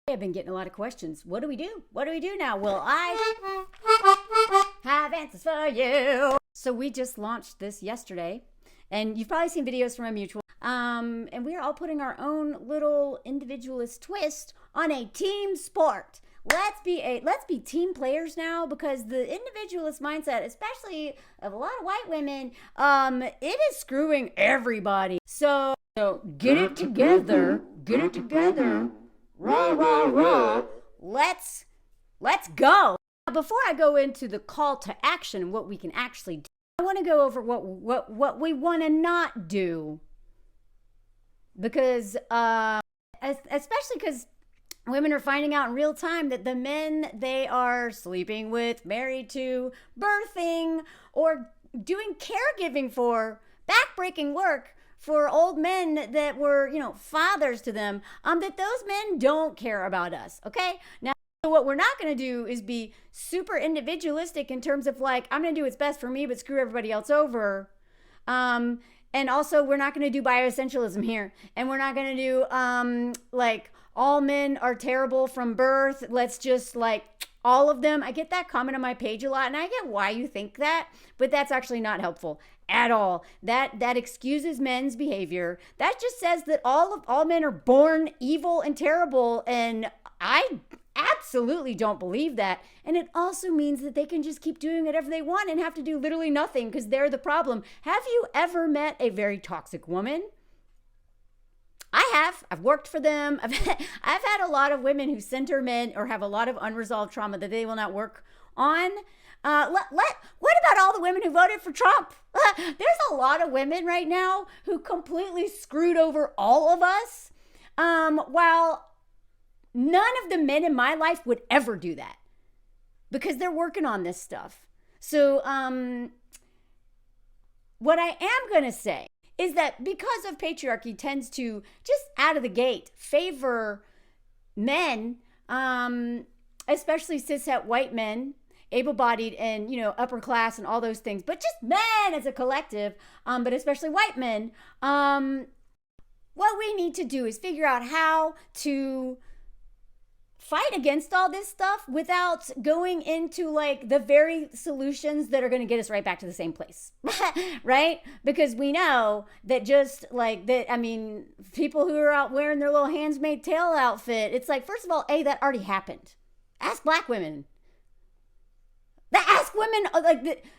I've been getting a lot of questions. What do we do? What do we do now? Well, I have answers for you. So we just launched this yesterday, and you've probably seen videos from a mutual. And we're all putting our own little individualist twist on a team sport. Let's be team players now, because the individualist mindset, especially of a lot of white women, it is screwing everybody. So get it together. Get it together. Rah, rah, rah. Let's go. Before I go into the call to action and what we can actually do, I want to go over what we want to not do. Because, especially because women are finding out in real time that the men they are sleeping with, married to, birthing, or doing caregiving for, backbreaking work for old men that were, fathers to them, that those men don't care about us, okay? Now, what we're not going to do is be super individualistic in terms of like, I'm going to do what's best for me, but screw everybody else over. And also, we're not going to do bioessentialism here. And we're not going to do, like, all men are terrible from birth. Let's just, like, all of them. I get that comment on my page a lot, and I get why you think that, but that's actually not helpful at all. That excuses men's behavior. That just says that all men are born evil and terrible, and I absolutely don't believe that. And it also means that they can just keep doing whatever they want and have to do literally nothing because they're the problem. Have you ever met a very toxic woman? I have. I've worked for them. I've had a lot of women who center men or have a lot of unresolved trauma that they will not work on. What about all the women who voted for Trump? There's a lot of women right now who completely screwed over all of us, while none of the men in my life would ever do that because they're working on this stuff. So what I am going to say is that because of patriarchy tends to just out of the gate favor men, especially cishet white men, able-bodied and, upper class and all those things, but just men as a collective, but especially white men, what we need to do is figure out how to fight against all this stuff without going into like the very solutions that are going to get us right back to the same place, right? Because we know that just like that, people who are out wearing their little Handmaid's Tale outfit, it's like, first of all, that already happened. Ask black women. Ask women,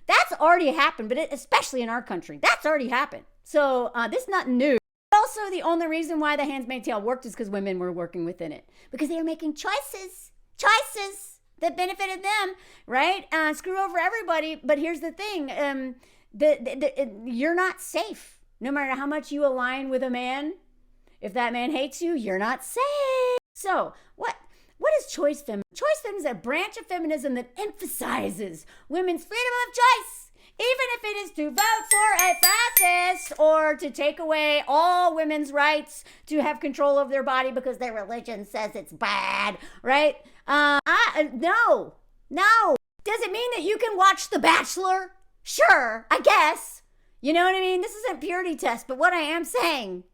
that's already happened, but especially in our country, that's already happened. So this is not new. Also, the only reason why the Handmaid's Tale worked is because women were working within it. Because they were making choices that benefited them, right? Screw over everybody. But here's the thing. You're not safe. No matter how much you align with a man, if that man hates you, you're not safe. So, what is choice feminism? Choice feminism is a branch of feminism that emphasizes women's freedom of choice. Even if it is to vote for a fascist or to take away all women's rights to have control of their body because their religion says it's bad, right? No. Does it mean that you can watch The Bachelor? Sure, I guess. You know what I mean? This isn't purity test, but what I am saying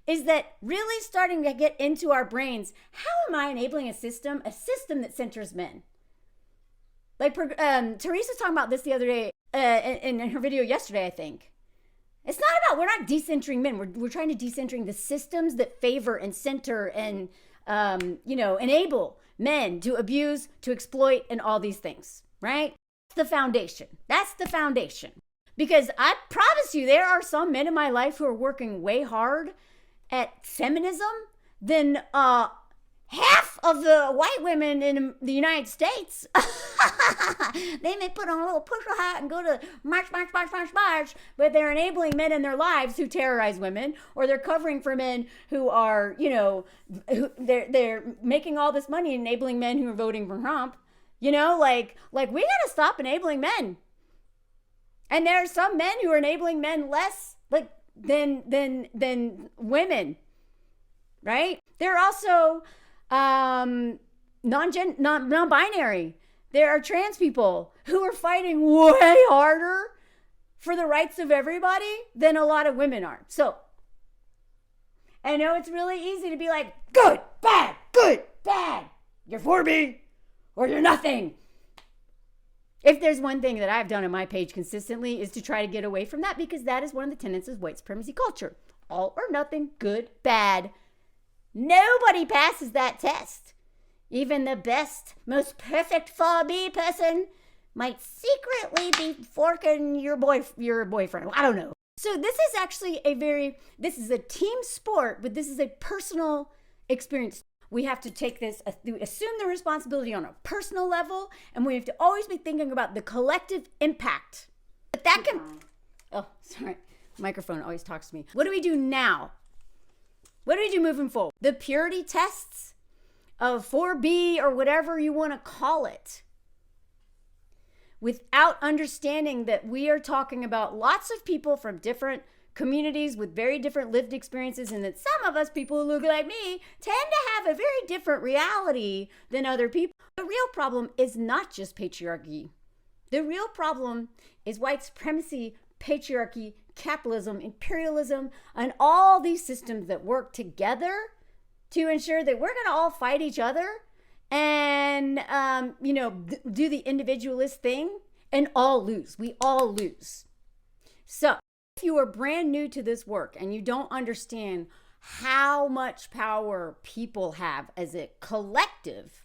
is that really starting to get into our brains, how am I enabling a system that centers men? Like Teresa was talking about this the other day in her video yesterday, I think. It's not about, we're not decentering men. We're trying to decentering the systems that favor and center and, enable men to abuse, to exploit, and all these things, right? That's the foundation. Because I promise you, there are some men in my life who are working way hard at feminism than half of the white women in the United States. They may put on a little pusher hat and go to march, but they're enabling men in their lives who terrorize women, or they're covering for men who are, they're making all this money enabling men who are voting for Trump. Like we gotta stop enabling men. And there are some men who are enabling men less than women, right? There are also non-binary. There are trans people who are fighting way harder for the rights of everybody than a lot of women are. So I know it's really easy to be like, good, bad, You're for me or you're nothing. If there's one thing that I've done on my page consistently is to try to get away from that, because that is one of the tenets of white supremacy culture. All or nothing, good, bad. Nobody passes that test. Even the best, most perfect for me person might secretly be forking your boyfriend. I don't know. So this is actually this is a team sport, but this is a personal experience. We have to take this, assume the responsibility on a personal level, and we have to always be thinking about the collective impact. But that can, oh, sorry, microphone always talks to me. What do we do now? What do we do moving forward? The purity tests of 4B or whatever you want to call it, without understanding that we are talking about lots of people from different communities with very different lived experiences, and that some of us people who look like me tend to have a very different reality than other people. The real problem is not just patriarchy. The real problem is white supremacy, patriarchy, capitalism, imperialism, and all these systems that work together to ensure that we're going to all fight each other and, do the individualist thing and all lose. We all lose. So if you are brand new to this work and you don't understand how much power people have as a collective,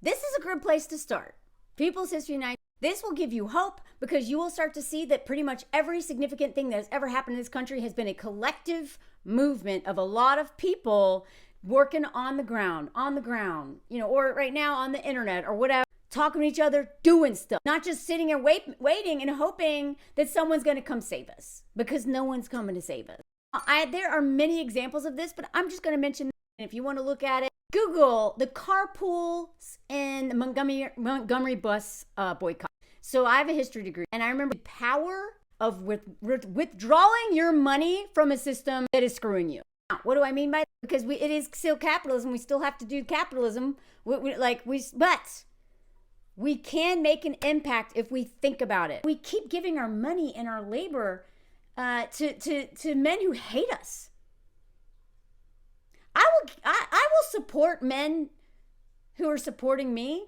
this is a good place to start. People's History Night. This will give you hope, because you will start to see that pretty much every significant thing that has ever happened in this country has been a collective movement of a lot of people working on the ground, or right now on the internet or whatever, talking to each other, doing stuff, not just sitting and waiting and hoping that someone's going to come save us, because no one's coming to save us. There are many examples of this, but I'm just going to mention, if you want to look at it, Google the carpools and the Montgomery bus boycott. So I have a history degree, and I remember the power of withdrawing your money from a system that is screwing you. Now, what do I mean by that? Because it is still capitalism. We still have to do capitalism. But we can make an impact if we think about it. We keep giving our money and our labor to men who hate us. I will support men who are supporting me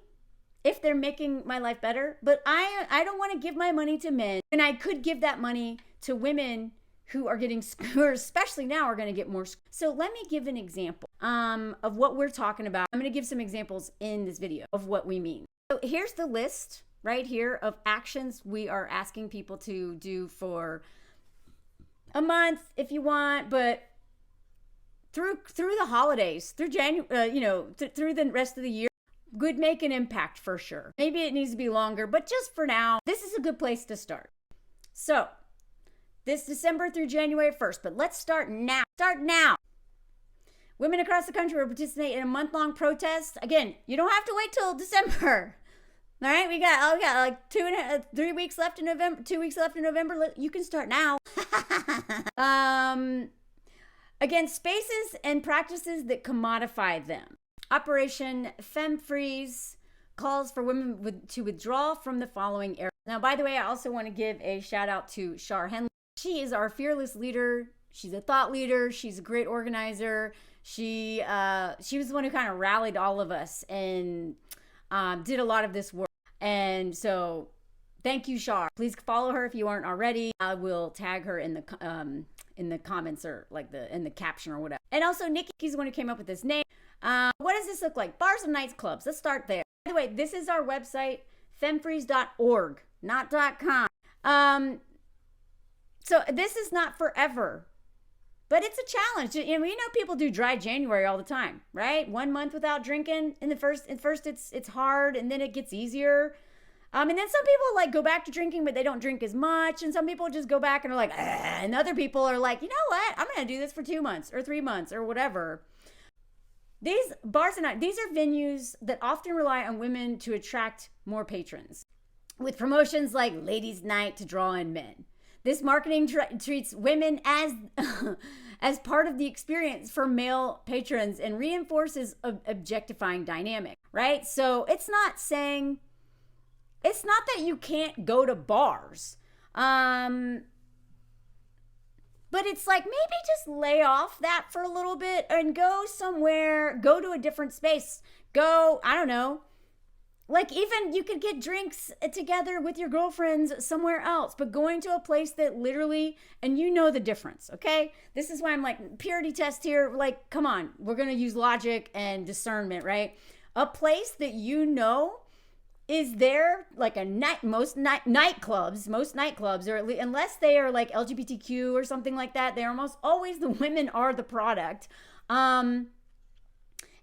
if they're making my life better, but I don't want to give my money to men, and I could give that money to women who are getting screwed, especially now, are going to get more. So let me give an example of what we're talking about. I'm going to give some examples in this video of what we mean. So here's the list right here of actions we are asking people to do for a month if you want, but through the holidays, through January, through the rest of the year, could make an impact for sure. Maybe it needs to be longer, but just for now, this is a good place to start. So this December through January 1st, but let's start now. Women across the country will participate in a month-long protest. Again, you don't have to wait till December. All right, we got like 3 weeks left in November. 2 weeks left in November. You can start now. Against spaces and practices that commodify them. Operation Femme Freeze calls for women to withdraw from the following areas. Now, by the way, I also want to give a shout out to Shar Henley. She is our fearless leader. She's a thought leader. She's a great organizer. She was the one who kind of rallied all of us and did a lot of this work. And so thank you, Shar. Please follow her if you aren't already. I will tag her in the comments or in the caption or whatever. And also Nikki's the one who came up with this name. What does this look like? Bars and nights clubs. Let's start there. By the way, this is our website, femfreeze.org, not .com. So this is not forever, but it's a challenge. We know people do dry January all the time, right? 1 month without drinking. At first it's hard, and then it gets easier. And then some people go back to drinking, but they don't drink as much. And some people just go back and are like, and other people are like, you know what? I'm going to do this for 2 months or 3 months or whatever. These bars and nights, these are venues that often rely on women to attract more patrons, with promotions like Ladies' Night to draw in men. This marketing treats women as part of the experience for male patrons and reinforces an objectifying dynamic, right? So it's not that you can't go to bars. But it's like, maybe just lay off that for a little bit and go somewhere, go to a different space. Go, I don't know. Like, even you could get drinks together with your girlfriends somewhere else, but going to a place that literally, and you know the difference, okay? This is why I'm like, purity test here. Like, come on, we're going to use logic and discernment, right? A place that you know is there, like most nightclubs, or at least, unless they are like LGBTQ or something like that, they're almost always, the women are the product.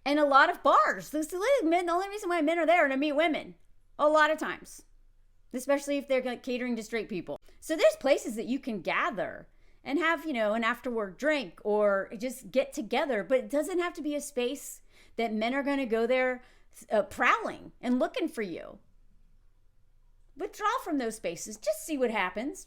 And a lot of bars. The only reason why men are there are to meet women. A lot of times. Especially if they're catering to straight people. So there's places that you can gather and have, an after-work drink or just get together. But it doesn't have to be a space that men are going to go there prowling and looking for you. Withdraw from those spaces. Just see what happens.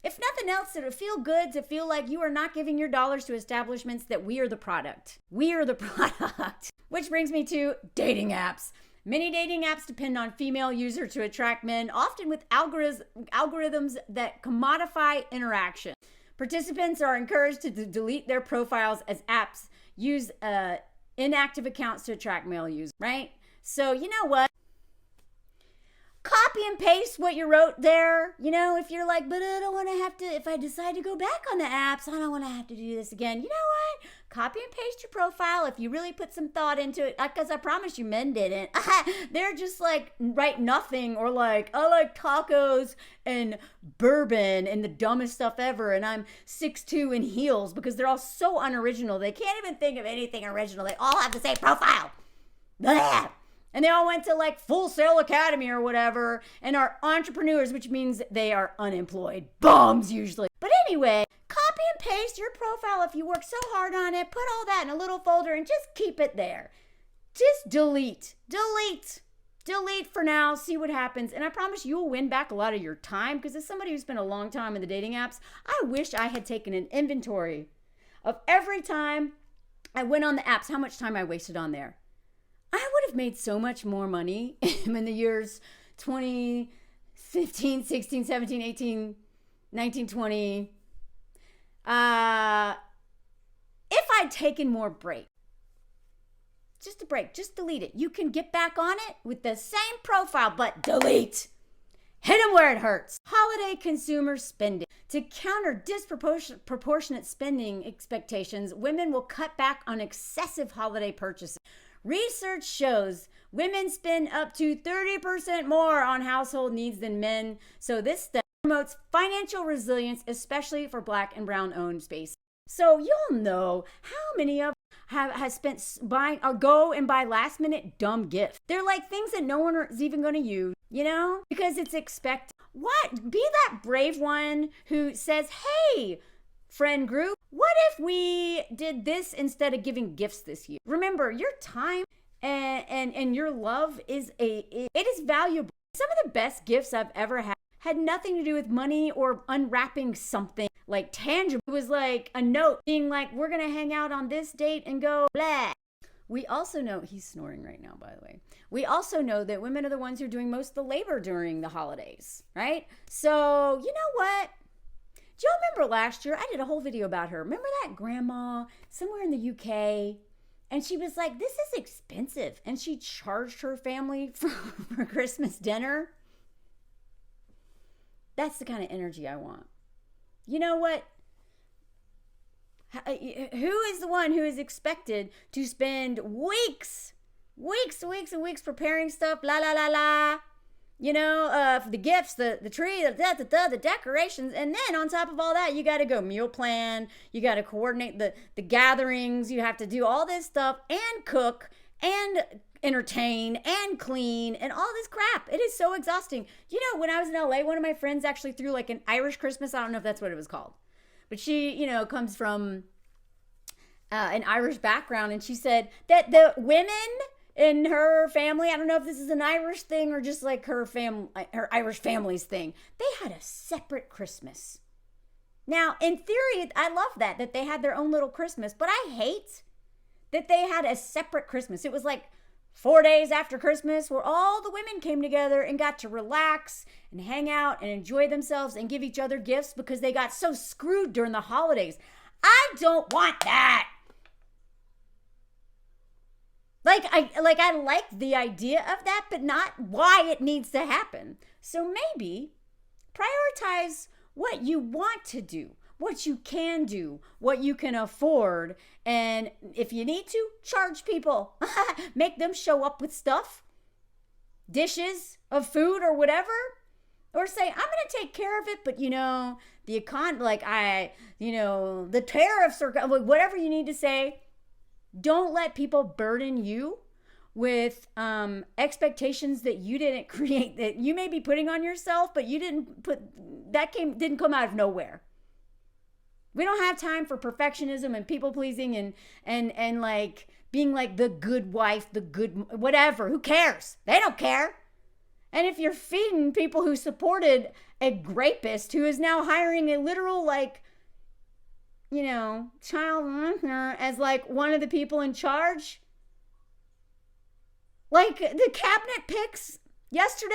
If nothing else, it'll feel good to feel like you are not giving your dollars to establishments that we are the product. We are the product. Which brings me to dating apps. Many dating apps depend on female users to attract men, often with algorithms that commodify interaction. Participants are encouraged to delete their profiles as apps use inactive accounts to attract male users, right? So you know what? Copy and paste what you wrote there. If you're like, but I don't want to have to, if I decide to go back on the apps, I don't want to have to do this again. You know what? Copy and paste your profile if you really put some thought into it. Because I promise you, men didn't. They're just like, write nothing, or like, I like tacos and bourbon and the dumbest stuff ever. And I'm 6'2" in heels, because they're all so unoriginal. They can't even think of anything original. They all have the same profile. Blah. And they all went to like Full Sail Academy or whatever, and are entrepreneurs, which means they are unemployed. Bums, usually. But anyway, copy and paste your profile if you work so hard on it. Put all that in a little folder and just keep it there. Just delete for now, see what happens. And I promise you will win back a lot of your time, because as somebody who spent a long time in the dating apps, I wish I had taken an inventory of every time I went on the apps, how much time I wasted on there. I would have made so much more money in the years 2015, 16, 17, 18, 19, 20. If I'd taken more break. Just a break. Just delete it. You can get back on it with the same profile, but delete. Hit them where it hurts. Holiday consumer spending. To counter disproportionate spending expectations, women will cut back on excessive holiday purchases. Research shows women spend up to 30% more on household needs than men. So this study promotes financial resilience, especially for Black and Brown owned spaces. So you'll know how many of has spent buying or go and buy last minute dumb gifts. They're like things that no one is even going to use, because it's expected. What? Be that brave one who says, hey, friend group, what if we did this instead of giving gifts this year? Remember, your time and your love it is valuable. Some of the best gifts I've ever had nothing to do with money or unwrapping something like tangible. It was like a note being like, we're going to hang out on this date and go blah. We also know, he's snoring right now, by the way. We also know that women are the ones who are doing most of the labor during the holidays, right? So, you know what? Do y'all remember last year? I did a whole video about her. Remember that grandma somewhere in the UK? And she was like, this is expensive. And she charged her family for Christmas dinner. That's the kind of energy I want. You know what? Who is the one who is expected to spend weeks preparing stuff, for the gifts, the tree, the decorations. And then on top of all that, you got to go meal plan. You got to coordinate the gatherings. You have to do all this stuff and cook and entertain and clean and all this crap. It is so exhausting. When I was in LA, one of my friends actually threw like an Irish Christmas. I don't know if that's what it was called. But she, comes from an Irish background. And she said that the women in her family, I don't know if this is an Irish thing or just like her Irish family's thing, they had a separate Christmas. Now, in theory, I love that they had their own little Christmas, but I hate that they had a separate Christmas. It was like 4 days after Christmas, where all the women came together and got to relax and hang out and enjoy themselves and give each other gifts because they got so screwed during the holidays. I don't want that. I like the idea of that, but not why it needs to happen. So maybe prioritize what you want to do, what you can do, what you can afford. And if you need to, charge people. Make them show up with stuff, dishes of food or whatever. Or say, I'm going to take care of it, but the the tariffs or whatever you need to say. Don't let people burden you with expectations that you didn't create, that you may be putting on yourself, but you didn't come out of nowhere. We don't have time for perfectionism and people pleasing and like being like the good wife, the good whatever. Who cares? They don't care. And if you're feeding people who supported a rapist who is now hiring a literal child as one of the people in charge, the cabinet picks yesterday,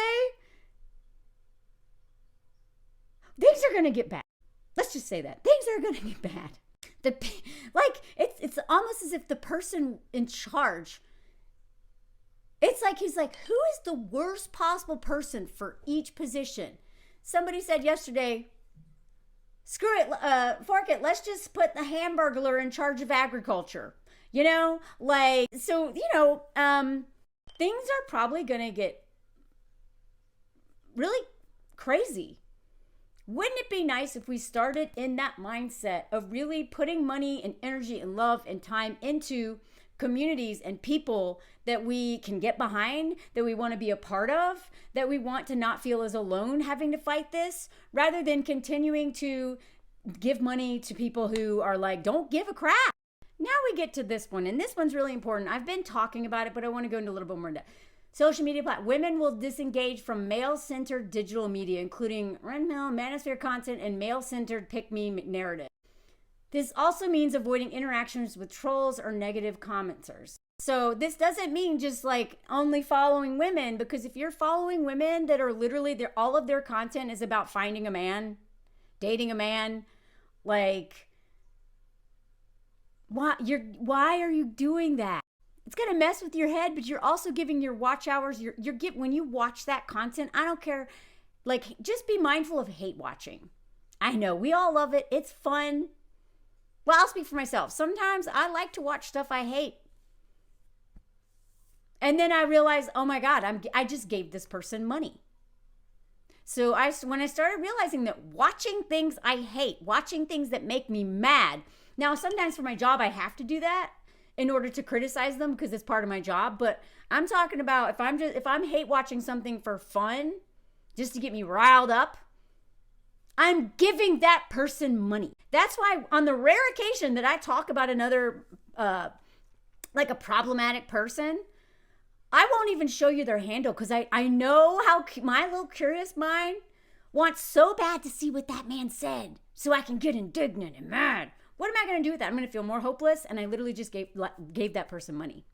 things are going to get bad. Let's just say that. Things are going to get bad. It's almost as if the person in charge, it's like he's like, who is the worst possible person for each position? Somebody said yesterday, screw it, fork it, let's just put the Hamburglar in charge of agriculture. Things are probably going to get really crazy. Wouldn't it be nice if we started in that mindset of really putting money and energy and love and time into communities and people that we can get behind, that we want to be a part of, that we want to not feel as alone having to fight this, rather than continuing to give money to people who are like, don't give a crap. Now we get to this one, and this one's really important. I've been talking about it, but I want to go into a little bit more depth. Social media women will disengage from male-centered digital media, including manosphere content and male-centered pick-me narrative. This also means avoiding interactions with trolls or negative commenters. So this doesn't mean just only following women, because if you're following women that are literally, all of their content is about finding a man, dating a man, why are you doing that? It's going to mess with your head, but you're also giving your watch hours. When you watch that content, I don't care. Just be mindful of hate watching. I know we all love it. It's fun. Well, I'll speak for myself. Sometimes I like to watch stuff I hate. And then I realize, oh my God, I just gave this person money. So when I started realizing that watching things I hate, watching things that make me mad. Now, sometimes for my job, I have to do that in order to criticize them because it's part of my job. But I'm talking about if I'm hate watching something for fun, just to get me riled up, I'm giving that person money. That's why on the rare occasion that I talk about another, a problematic person, I won't even show you their handle because I know how my little curious mind wants so bad to see what that man said so I can get indignant and mad. What am I going to do with that? I'm going to feel more hopeless, and I literally just gave that person money.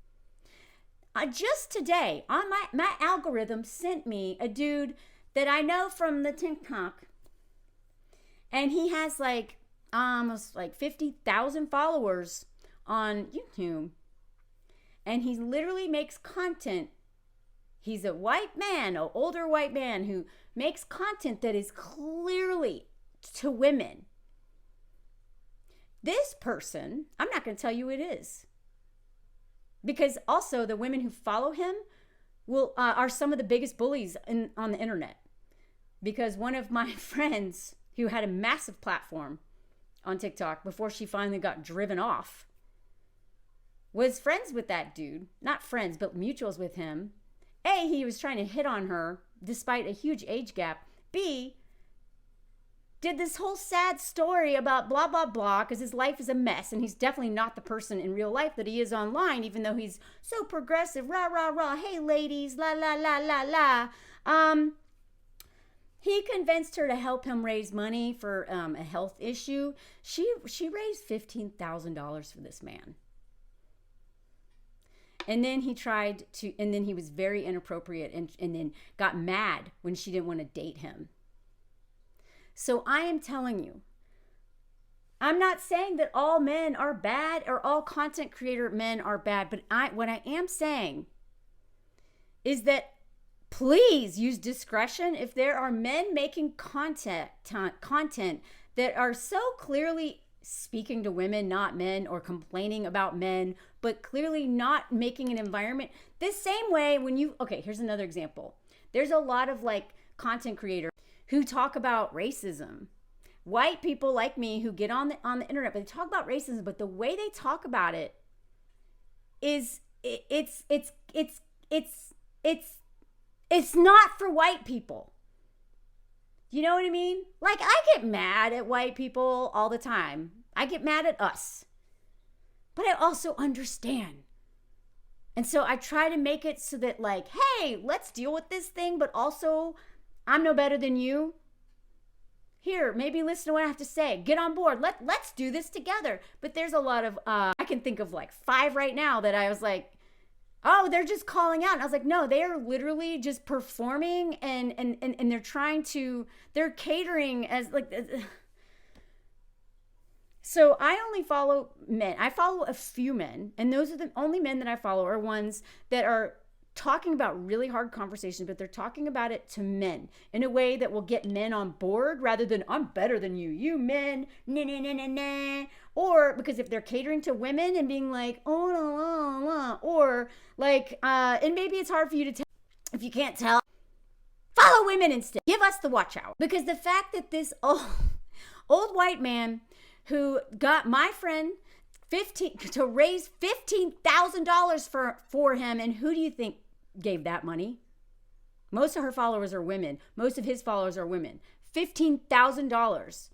Just today, on my algorithm sent me a dude that I know from the TikTok, and he has almost 50,000 followers on YouTube, and he literally makes content. He's a white man, an older white man who makes content that is clearly to women. This person, I'm not going to tell you who it is, because also the women who follow him are some of the biggest bullies on the internet. Because one of my friends who had a massive platform on TikTok before she finally got driven off was friends with that dude. Not friends, but mutuals with him. A, he was trying to hit on her despite a huge age gap. B, did this whole sad story about blah, blah, blah, because his life is a mess, and he's definitely not the person in real life that he is online, even though he's so progressive, rah, rah, rah, hey, ladies, la, la, la, la, la. He convinced her to help him raise money for a health issue. She raised $15,000 for this man. And then and then he was very inappropriate and then got mad when she didn't want to date him. So I am telling you, I'm not saying that all men are bad or all content creator men are bad, but what I am saying is that please use discretion if there are men making content that are so clearly speaking to women, not men, or complaining about men, but clearly not making an environment. The same way okay, here's another example. There's a lot of like content creators who talk about racism. White people like me who get on the internet, but they talk about racism, but the way they talk about it is it's not for white people. You know what I mean? Like, I get mad at white people all the time. I get mad at us. But I also understand. And so I try to make it so that, like, hey, let's deal with this thing, but also I'm no better than you. Here, maybe listen to what I have to say. Get on board. Let's do this together. But there's a lot of, I can think of like 5 right now that I was like, oh, they're just calling out. And I was like, no, they are literally just performing and they're catering as like. So I only follow men. I follow a few men, and those are the only men that I follow are ones that are talking about really hard conversations, but they're talking about it to men in a way that will get men on board rather than I'm better than you men, nah, nah, nah, nah, nah. Or because if they're catering to women and being like, oh, no, no, no, or like, and maybe it's hard for you to tell, if you can't tell, follow women instead. Give us the watch hour. Because the fact that this old white man who got my friend to raise $15,000 for him, and who do you think gave that money? Most of her followers are women. Most of his followers are women. $15,000.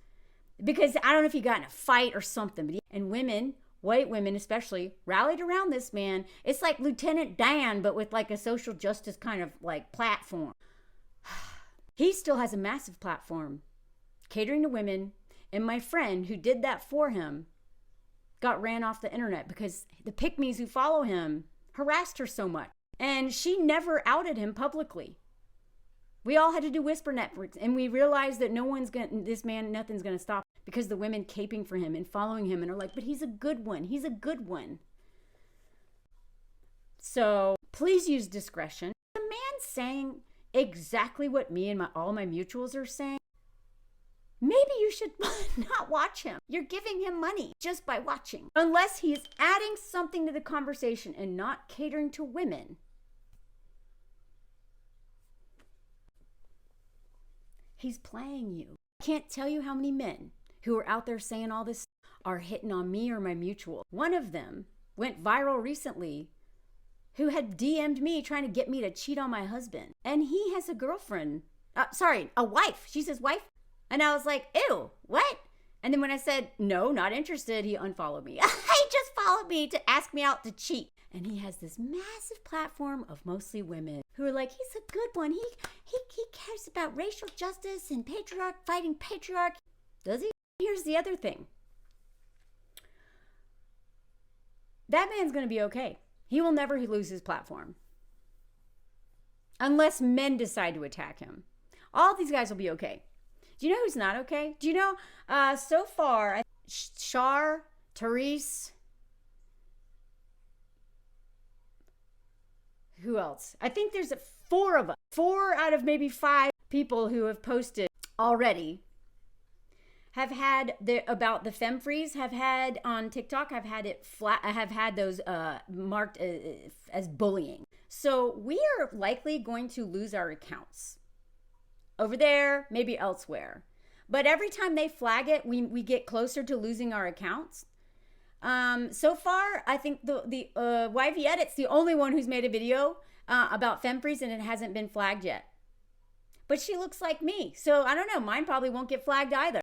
Because I don't know if he got in a fight or something. And women, white women especially, rallied around this man. It's like Lieutenant Dan, but with like a social justice kind of like platform. He still has a massive platform catering to women. And my friend who did that for him got ran off the internet because the pick-me's who follow him harassed her so much. And she never outed him publicly. We all had to do whisper networks, and we realized that nothing's gonna stop because the women caping for him and following him and are like, but he's a good one. He's a good one. So please use discretion. The man saying exactly what me and all my mutuals are saying, maybe you should not watch him. You're giving him money just by watching. Unless he's adding something to the conversation and not catering to women. He's playing you. I can't tell you how many men who are out there saying all this are hitting on me or my mutual. One of them went viral recently who had DM'd me trying to get me to cheat on my husband. And he has a girlfriend. A wife. She's his wife. And I was like, ew, what? And then when I said, no, not interested, he unfollowed me. He just followed me to ask me out to cheat. And he has this massive platform of mostly women who are like, he's a good one. He cares about racial justice and fighting patriarchy. Does he? Here's the other thing. That man's going to be okay. He will never lose his platform. Unless men decide to attack him. All these guys will be okay. Do you know who's not okay? Do you know, so far, Shar, Therese, who else? I think there's 4 of us. 4 out of maybe 5 people who have posted already have had about the femmes, have had on TikTok, have had it flat, have had those marked as bullying. So we are likely going to lose our accounts. Over there, maybe elsewhere. But every time they flag it, we get closer to losing our accounts. So far, I think the YV Edit's the only one who's made a video about femmes, and it hasn't been flagged yet. But she looks like me. So I don't know, mine probably won't get flagged either.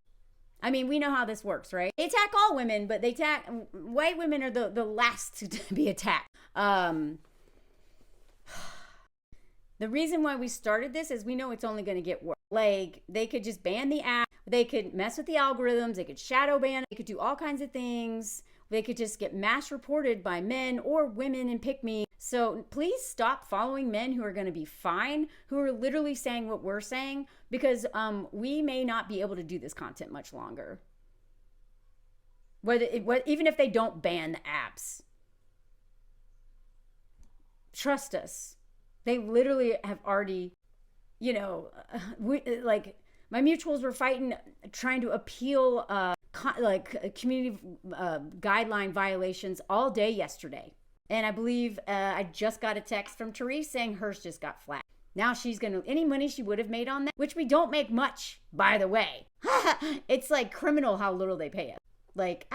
I mean, we know how this works, right? They attack all women, but white women are the last to be attacked. The reason why we started this is we know it's only going to get worse. Like, they could just ban the app. They could mess with the algorithms. They could shadow ban. They could do all kinds of things. They could just get mass reported by men or women and pick me So please stop following men who are going to be fine, who are literally saying what we're saying, because we may not be able to do this content much longer. Even if they don't ban the apps. Trust us. They literally have already, like my mutuals were fighting, trying to appeal community guideline violations all day yesterday. And I believe I just got a text from Therese saying hers just got flat. Now she's going to, any money she would have made on that, which we don't make much, by the way. It's like criminal how little they pay us. Like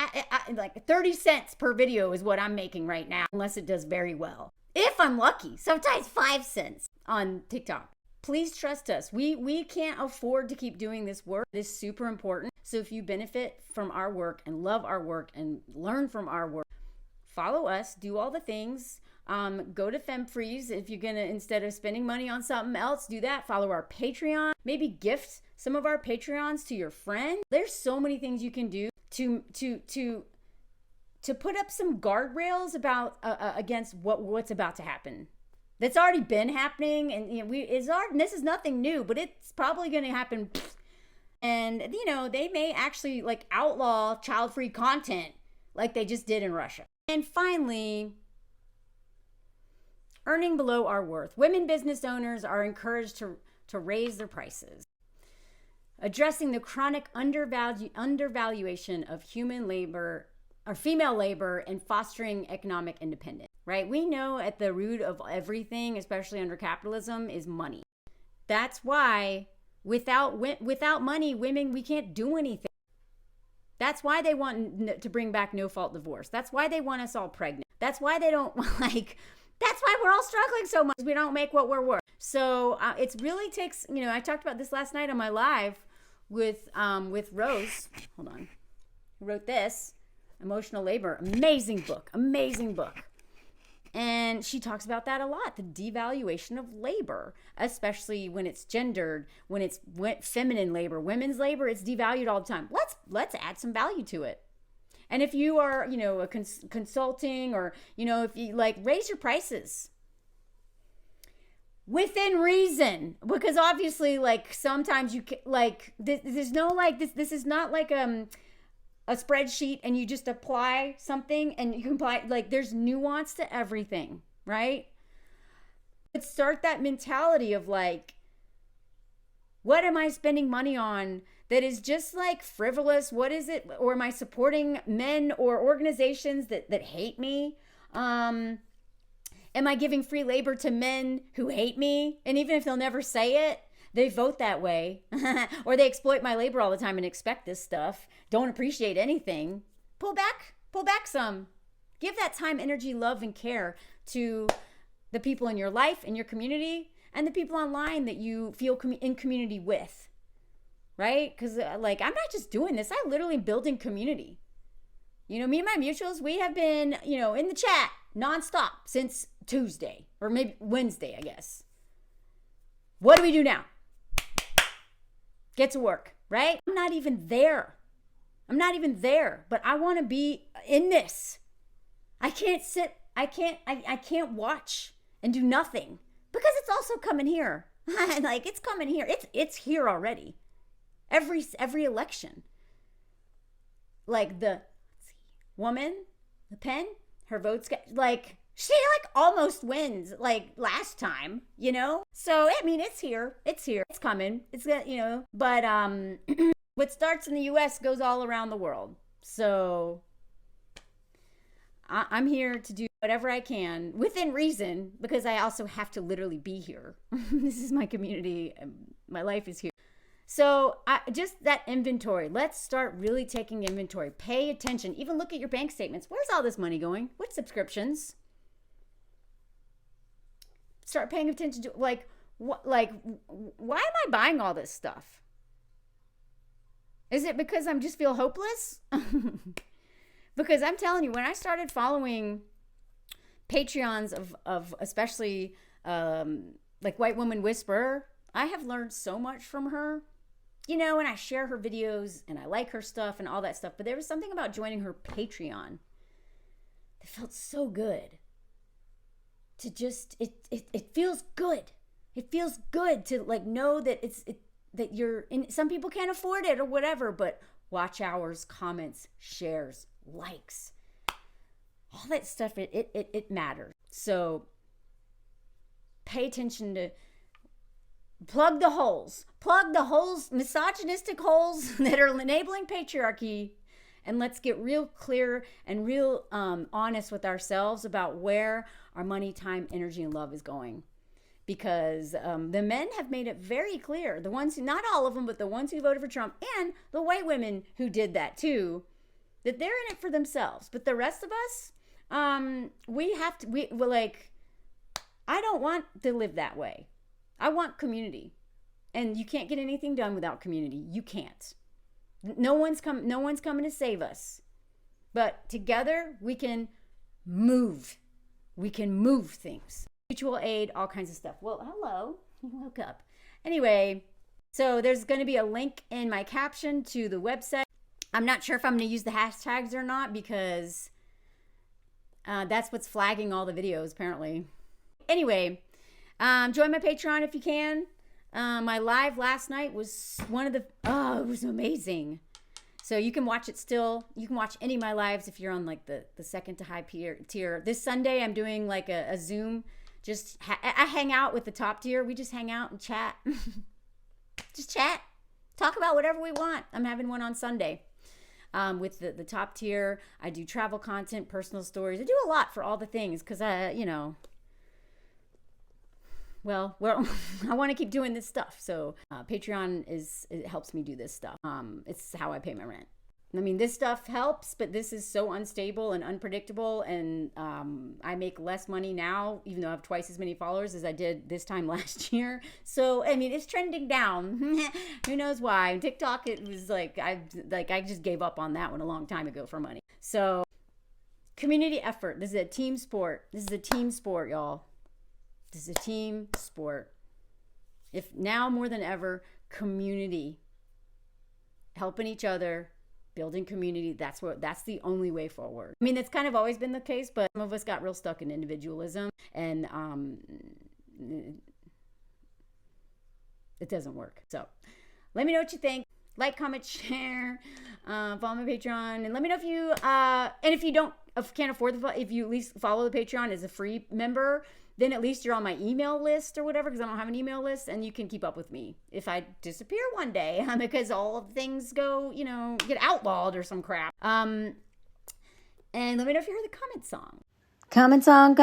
30 cents per video is what I'm making right now, unless it does very well. If I'm lucky, sometimes 5 cents on TikTok. Please trust us. We can't afford to keep doing this work. It is super important. So if you benefit from our work and love our work and learn from our work, follow us, do all the things. Go to FemFreeze if you're gonna, instead of spending money on something else, do that. Follow our Patreon. Maybe gift some of our Patreons to your friend. There's so many things you can do to put up some guardrails about against what's about to happen. That's already been happening, and this is nothing new, but it's probably going to happen. And they may actually like outlaw child-free content like they just did in Russia. And finally, earning below our worth. Women business owners are encouraged to raise their prices. Addressing the chronic undervaluation of human labor or female labor and fostering economic independence, right? We know at the root of everything, especially under capitalism, is money. That's why without money, women, we can't do anything. That's why they want to bring back no-fault divorce. That's why they want us all pregnant. That's why they don't that's why we're all struggling so much. We don't make what we're worth. So it really takes, I talked about this last night on my live with Rose. Hold on. Who wrote this? Emotional Labor. Amazing book. And she talks about that a lot, the devaluation of labor, especially when it's gendered, when it's feminine labor, women's labor, it's devalued all the time. Let's add some value to it. And if you are, a consulting or, if you raise your prices within reason, because obviously sometimes you there's no this is not like a spreadsheet and you just apply something and you can apply, there's nuance to everything, right? But start that mentality of what am I spending money on that is just frivolous? What is it? Or am I supporting men or organizations that hate me? Am I giving free labor to men who hate me? And even if they'll never say it, they vote that way. Or they exploit my labor all the time and expect this stuff. Don't appreciate anything. Pull back some. Give that time, energy, love, and care to the people in your life, in your community, and the people online that you feel in community with. Right? Because I'm not just doing this. I'm literally building community. Me and my mutuals, we have been, in the chat nonstop since Tuesday or maybe Wednesday, I guess. What do we do now? Get to work, right? I'm not even there, but I want to be in this. I can't sit, I can't watch and do nothing because it's also coming here. It's coming here. It's here already. Every election. The woman, Le Pen, her votes she almost wins last time, So it's here. It's coming. It's but what starts in the US goes all around the world. So I'm here to do whatever I can within reason, because I also have to literally be here. This is my community. My life is here. So just that inventory. Let's start really taking inventory. Pay attention. Even look at your bank statements. Where's all this money going? What subscriptions? Start paying attention to why am I buying all this stuff? Is it because I just feel hopeless? Because I'm telling you, when I started following Patreons of especially White Woman Whisperer, I have learned so much from her. And I share her videos and I like her stuff and all that stuff. But there was something about joining her Patreon that felt so good. to just, it feels good. It feels good to like know that that you're in. Some people can't afford it or whatever, but watch hours, comments, shares, likes, all that stuff, it matters. So pay attention to, plug the holes, misogynistic holes that are enabling patriarchy, and let's get real clear and real honest with ourselves about where our money, time, energy, and love is going. Because the men have made it very clear, the ones who, not all of them, but the ones who voted for Trump, and the white women who did that too, that they're in it for themselves. But the rest of us, we're like, I don't want to live that way. I want community. And you can't get anything done without community. You can't. No one's coming to save us. But together we can move. We can move things. Mutual aid, all kinds of stuff. Well, hello. You woke up. Anyway, so there's going to be a link in my caption to the website. I'm not sure if I'm going to use the hashtags or not, because that's what's flagging all the videos, apparently. Anyway, join my Patreon if you can. My live last night was it was amazing. So you can watch it still. You can watch any of my lives if you're on like the second to high tier. This Sunday, I'm doing like a Zoom. I hang out with the top tier. We just hang out and chat. Just chat. Talk about whatever we want. I'm having one on Sunday. With the top tier, I do travel content, personal stories. I do a lot for all the things because I want to keep doing this stuff. So Patreon it helps me do this stuff. It's how I pay my rent. I mean, this stuff helps, but this is so unstable and unpredictable. And I make less money now, even though I have twice as many followers as I did this time last year. So, I mean, it's trending down. Who knows why? TikTok, it was I just gave up on that one a long time ago for money. So, community effort. This is a team sport. Y'all. This is a team sport. If now more than ever, community, helping each other, building community, that's the only way forward. I mean, it's kind of always been the case, but some of us got real stuck in individualism, and it doesn't work. So let me know what you think. Like, comment, share, follow my Patreon, and let me know if you and if you can't afford if you at least follow the Patreon as a free member, then at least you're on my email list or whatever, because I don't have an email list, and you can keep up with me if I disappear one day, because all of things go, get outlawed or some crap. And let me know if you heard the comment song. Comment song,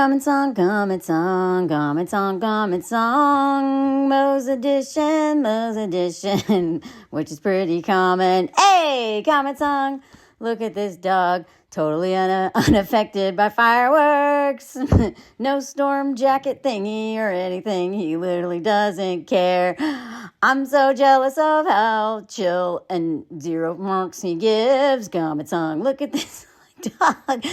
Mo's edition, which is pretty common. Hey, comment song, look at this dog. Totally unaffected by fireworks. No storm jacket thingy or anything. He literally doesn't care. I'm so jealous of how chill and 0 marks he gives. Comment song. Look at this dog.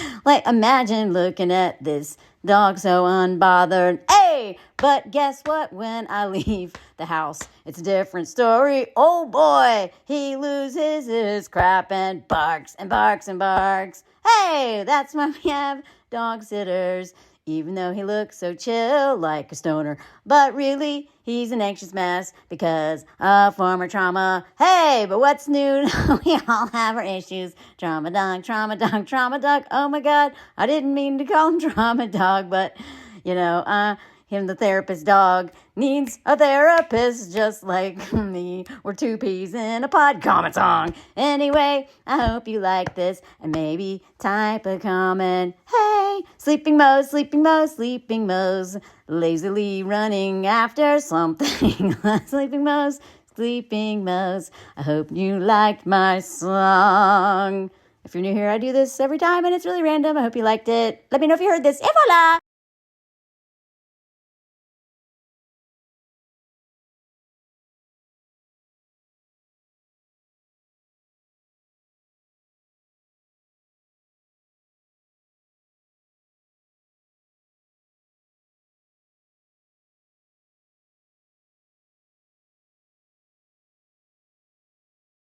Imagine looking at this dog so unbothered. Hey, but guess what? When I leave the house, it's a different story. Oh boy, he loses his crap and barks and barks and barks. Hey, that's why we have dog sitters, even though he looks so chill like a stoner. But really, he's an anxious mess because of former trauma. Hey, but what's new? We all have our issues. Trauma dog. Oh my God, I didn't mean to call him trauma dog, but him, the therapist dog, needs a therapist just like me. We're 2 peas in a pod. Comment song. Anyway, I hope you like this and maybe type a comment. Hey, sleeping Mo's, lazily running after something. Sleeping Mo's. I hope you liked my song. If you're new here, I do this every time and it's really random. I hope you liked it. Let me know if you heard this. Et voila!